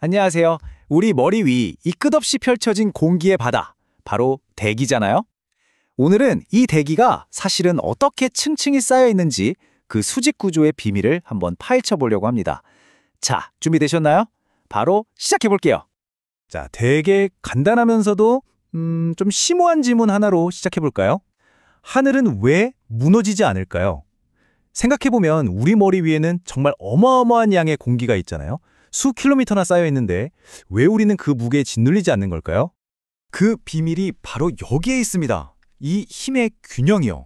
안녕하세요. 우리 머리 위 이 끝없이 펼쳐진 공기의 바다, 바로 대기잖아요. 오늘은 이 대기가 사실은 어떻게 층층이 쌓여 있는지 그 수직 구조의 비밀을 한번 파헤쳐 보려고 합니다. 자, 준비되셨나요? 바로 시작해 볼게요. 자, 되게 간단하면서도 좀 심오한 질문 하나로 시작해 볼까요? 하늘은 왜 무너지지 않을까요? 생각해 보면 우리 머리 위에는 정말 어마어마한 양의 공기가 있잖아요. 수 킬로미터나 쌓여 있는데 왜 우리는 그 무게에 짓눌리지 않는 걸까요? 그 비밀이 바로 여기에 있습니다. 이 힘의 균형이요.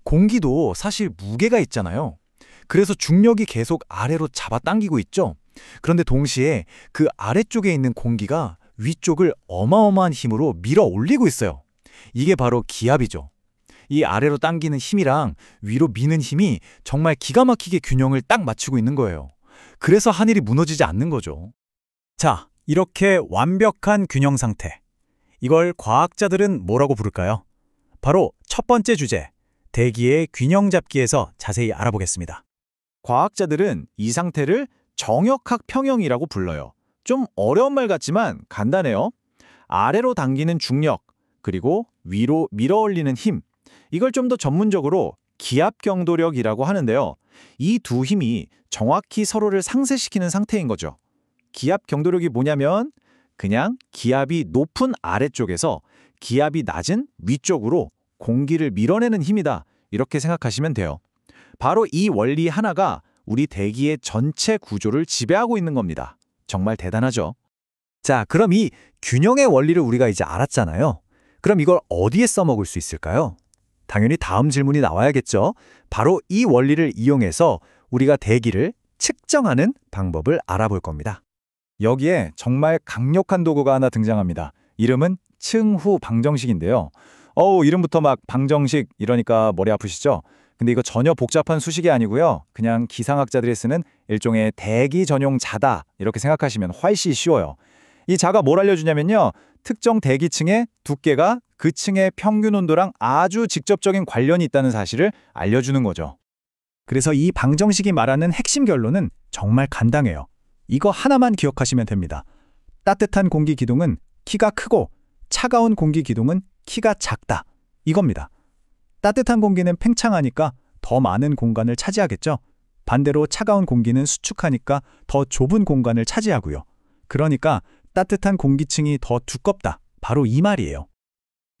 공기도 사실 무게가 있잖아요. 그래서 중력이 계속 아래로 잡아당기고 있죠. 그런데 동시에 그 아래쪽에 있는 공기가 위쪽을 어마어마한 힘으로 밀어 올리고 있어요. 이게 바로 기압이죠. 이 아래로 당기는 힘이랑 위로 미는 힘이 정말 기가 막히게 균형을 딱 맞추고 있는 거예요. 그래서 하늘이 무너지지 않는 거죠. 자, 이렇게 완벽한 균형 상태. 이걸 과학자들은 뭐라고 부를까요? 바로 첫 번째 주제, 대기의 균형 잡기에서 자세히 알아보겠습니다. 과학자들은 이 상태를 정역학 평형이라고 불러요. 좀 어려운 말 같지만 간단해요. 아래로 당기는 중력, 그리고 위로 밀어 올리는 힘. 이걸 좀 더 전문적으로 기압 경도력이라고 하는데요. 이 두 힘이 정확히 서로를 상쇄시키는 상태인 거죠. 기압 경도력이 뭐냐면 그냥 기압이 높은 아래쪽에서 기압이 낮은 위쪽으로 공기를 밀어내는 힘이다. 이렇게 생각하시면 돼요. 바로 이 원리 하나가 우리 대기의 전체 구조를 지배하고 있는 겁니다. 정말 대단하죠? 자, 그럼 이 균형의 원리를 우리가 이제 알았잖아요. 그럼 이걸 어디에 써먹을 수 있을까요? 당연히 다음 질문이 나와야겠죠. 바로 이 원리를 이용해서 우리가 대기를 측정하는 방법을 알아볼 겁니다. 여기에 정말 강력한 도구가 하나 등장합니다. 이름은 층후 방정식인데요. 이름부터 막 방정식 이러니까 머리 아프시죠? 근데 이거 전혀 복잡한 수식이 아니고요. 그냥 기상학자들이 쓰는 일종의 대기 전용 자다 이렇게 생각하시면 훨씬 쉬워요. 이 자가 뭘 알려주냐면요. 특정 대기층의 두께가 그 층의 평균 온도랑 아주 직접적인 관련이 있다는 사실을 알려주는 거죠. 그래서 이 방정식이 말하는 핵심 결론은 정말 간단해요. 이거 하나만 기억하시면 됩니다. 따뜻한 공기 기둥은 키가 크고 차가운 공기 기둥은 키가 작다. 이겁니다. 따뜻한 공기는 팽창하니까 더 많은 공간을 차지하겠죠. 반대로 차가운 공기는 수축하니까 더 좁은 공간을 차지하고요. 그러니까 따뜻한 공기층이 더 두껍다. 바로 이 말이에요.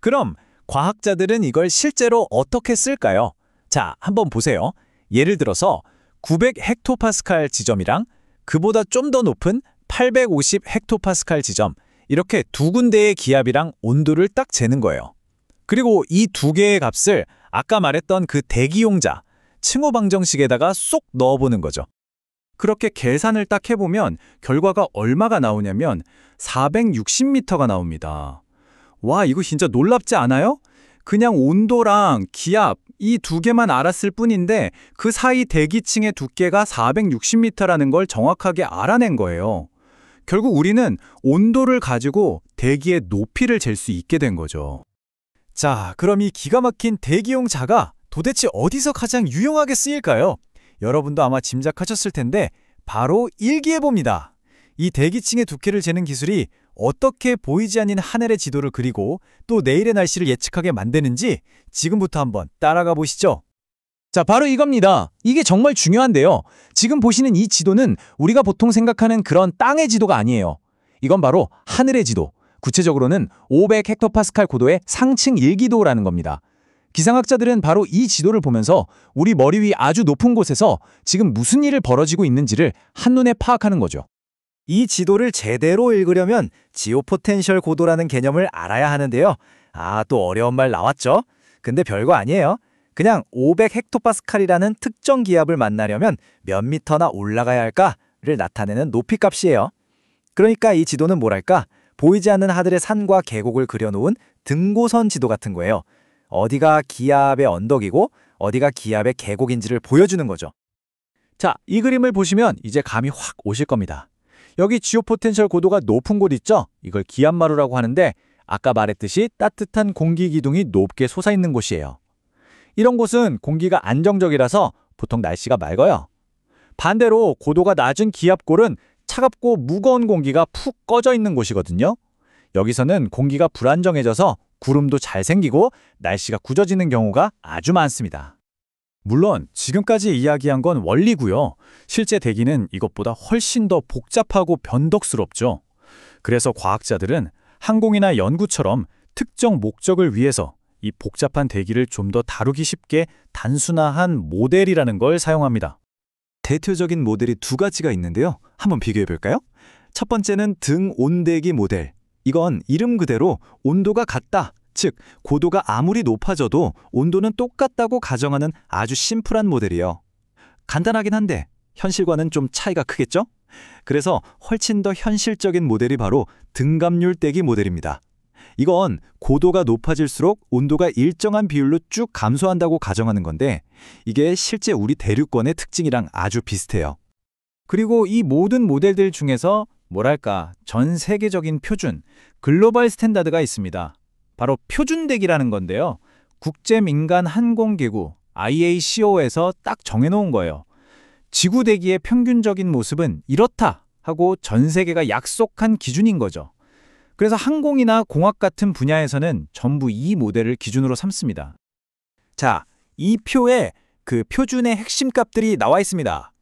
그럼 과학자들은 이걸 실제로 어떻게 쓸까요? 자, 한번 보세요. 예를 들어서 900 헥토파스칼 지점이랑 그보다 좀 더 높은 850 헥토파스칼 지점, 이렇게 두 군데의 기압이랑 온도를 딱 재는 거예요. 그리고 이 두 개의 값을 아까 말했던 그 대기용자, 층호 방정식에다가 쏙 넣어보는 거죠. 그렇게 계산을 딱 해보면 결과가 얼마가 나오냐면 460m가 나옵니다. 와, 이거 진짜 놀랍지 않아요? 그냥 온도랑 기압 이 두 개만 알았을 뿐인데 그 사이 대기층의 두께가 460m라는 걸 정확하게 알아낸 거예요. 결국 우리는 온도를 가지고 대기의 높이를 잴 수 있게 된 거죠. 자, 그럼 이 기가 막힌 대기용 자가 도대체 어디서 가장 유용하게 쓰일까요? 여러분도 아마 짐작하셨을 텐데 바로 일기예보입니다. 이 대기층의 두께를 재는 기술이 어떻게 보이지 않는 하늘의 지도를 그리고 또 내일의 날씨를 예측하게 만드는지 지금부터 한번 따라가 보시죠. 자, 바로 이겁니다. 이게 정말 중요한데요. 지금 보시는 이 지도는 우리가 보통 생각하는 그런 땅의 지도가 아니에요. 이건 바로 하늘의 지도. 구체적으로는 500 헥토파스칼 고도의 상층 일기도라는 겁니다. 기상학자들은 바로 이 지도를 보면서 우리 머리 위 아주 높은 곳에서 지금 무슨 일이 벌어지고 있는지를 한눈에 파악하는 거죠. 이 지도를 제대로 읽으려면 지오포텐셜 고도라는 개념을 알아야 하는데요. 또 어려운 말 나왔죠? 근데 별거 아니에요. 그냥 500 헥토파스칼이라는 특정 기압을 만나려면 몇 미터나 올라가야 할까를 나타내는 높이값이에요. 그러니까 이 지도는 뭐랄까? 보이지 않는 하늘의 산과 계곡을 그려놓은 등고선 지도 같은 거예요. 어디가 기압의 언덕이고 어디가 기압의 계곡인지를 보여주는 거죠. 자, 이 그림을 보시면 이제 감이 확 오실 겁니다. 여기 지오포텐셜 고도가 높은 곳 있죠? 이걸 기압마루라고 하는데 아까 말했듯이 따뜻한 공기 기둥이 높게 솟아있는 곳이에요. 이런 곳은 공기가 안정적이라서 보통 날씨가 맑아요. 반대로 고도가 낮은 기압골은 차갑고 무거운 공기가 푹 꺼져 있는 곳이거든요. 여기서는 공기가 불안정해져서 구름도 잘 생기고 날씨가 굳어지는 경우가 아주 많습니다. 물론 지금까지 이야기한 건 원리고요. 실제 대기는 이것보다 훨씬 더 복잡하고 변덕스럽죠. 그래서 과학자들은 항공이나 연구처럼 특정 목적을 위해서 이 복잡한 대기를 좀 더 다루기 쉽게 단순화한 모델이라는 걸 사용합니다. 대표적인 모델이 두 가지가 있는데요. 한번 비교해 볼까요? 첫 번째는 등 온대기 모델. 이건 이름 그대로 온도가 같다, 즉 고도가 아무리 높아져도 온도는 똑같다고 가정하는 아주 심플한 모델이에요. 간단하긴 한데 현실과는 좀 차이가 크겠죠? 그래서 훨씬 더 현실적인 모델이 바로 등갑률 떼기 모델입니다. 이건 고도가 높아질수록 온도가 일정한 비율로 쭉 감소한다고 가정하는 건데 이게 실제 우리 대륙권의 특징이랑 아주 비슷해요. 그리고 이 모든 모델들 중에서 뭐랄까 전 세계적인 표준, 글로벌 스탠다드가 있습니다. 바로 표준대기라는 건데요. 국제민간항공기구 IACO에서 딱 정해놓은 거예요. 지구 대기의 평균적인 모습은 이렇다 하고 전 세계가 약속한 기준인 거죠. 그래서 항공이나 공학 같은 분야에서는 전부 이 모델을 기준으로 삼습니다. 자, 이 표에 그 표준의 핵심 값들이 나와 있습니다.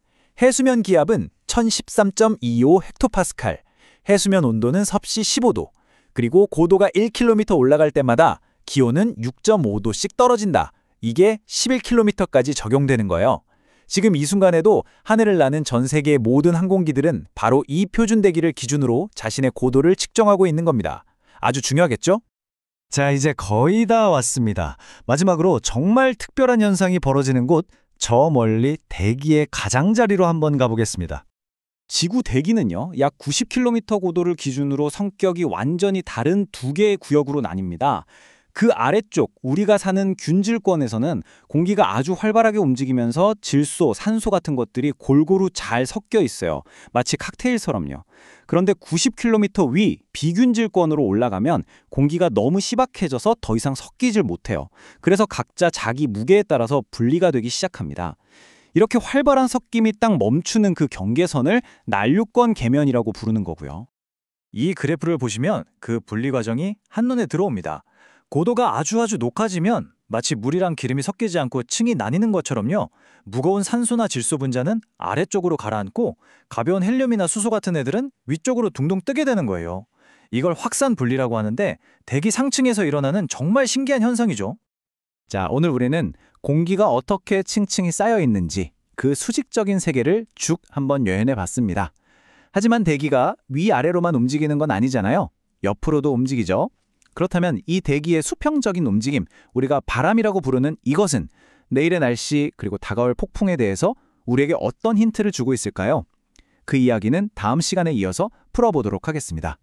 해수면 기압은 1013.25 헥토파스칼, 해수면 온도는 섭씨 15도, 그리고 고도가 1km 올라갈 때마다 기온은 6.5도씩 떨어진다. 이게 11km까지 적용되는 거예요. 지금 이 순간에도 하늘을 나는 전 세계의 모든 항공기들은 바로 이 표준 대기를 기준으로 자신의 고도를 측정하고 있는 겁니다. 아주 중요하겠죠? 자, 이제 거의 다 왔습니다. 마지막으로 정말 특별한 현상이 벌어지는 곳, 저 멀리 대기의 가장자리로 한번 가보겠습니다. 지구 대기는요, 약 90km 고도를 기준으로 성격이 완전히 다른 두 개의 구역으로 나뉩니다. 그 아래쪽 우리가 사는 균질권에서는 공기가 아주 활발하게 움직이면서 질소, 산소 같은 것들이 골고루 잘 섞여 있어요. 마치 칵테일처럼요. 그런데 90km 위 비균질권으로 올라가면 공기가 너무 희박해져서 더 이상 섞이질 못해요. 그래서 각자 자기 무게에 따라서 분리가 되기 시작합니다. 이렇게 활발한 섞임이 딱 멈추는 그 경계선을 난류권 계면이라고 부르는 거고요. 이 그래프를 보시면 그 분리 과정이 한눈에 들어옵니다. 고도가 아주 높아지면 마치 물이랑 기름이 섞이지 않고 층이 나뉘는 것처럼요. 무거운 산소나 질소 분자는 아래쪽으로 가라앉고 가벼운 헬륨이나 수소 같은 애들은 위쪽으로 둥둥 뜨게 되는 거예요. 이걸 확산 분리라고 하는데 대기 상층에서 일어나는 정말 신기한 현상이죠. 자, 오늘 우리는 공기가 어떻게 층층이 쌓여 있는지 그 수직적인 세계를 쭉 한번 여행해 봤습니다. 하지만 대기가 위아래로만 움직이는 건 아니잖아요. 옆으로도 움직이죠. 그렇다면 이 대기의 수평적인 움직임, 우리가 바람이라고 부르는 이것은 내일의 날씨 그리고 다가올 폭풍에 대해서 우리에게 어떤 힌트를 주고 있을까요? 그 이야기는 다음 시간에 이어서 풀어보도록 하겠습니다.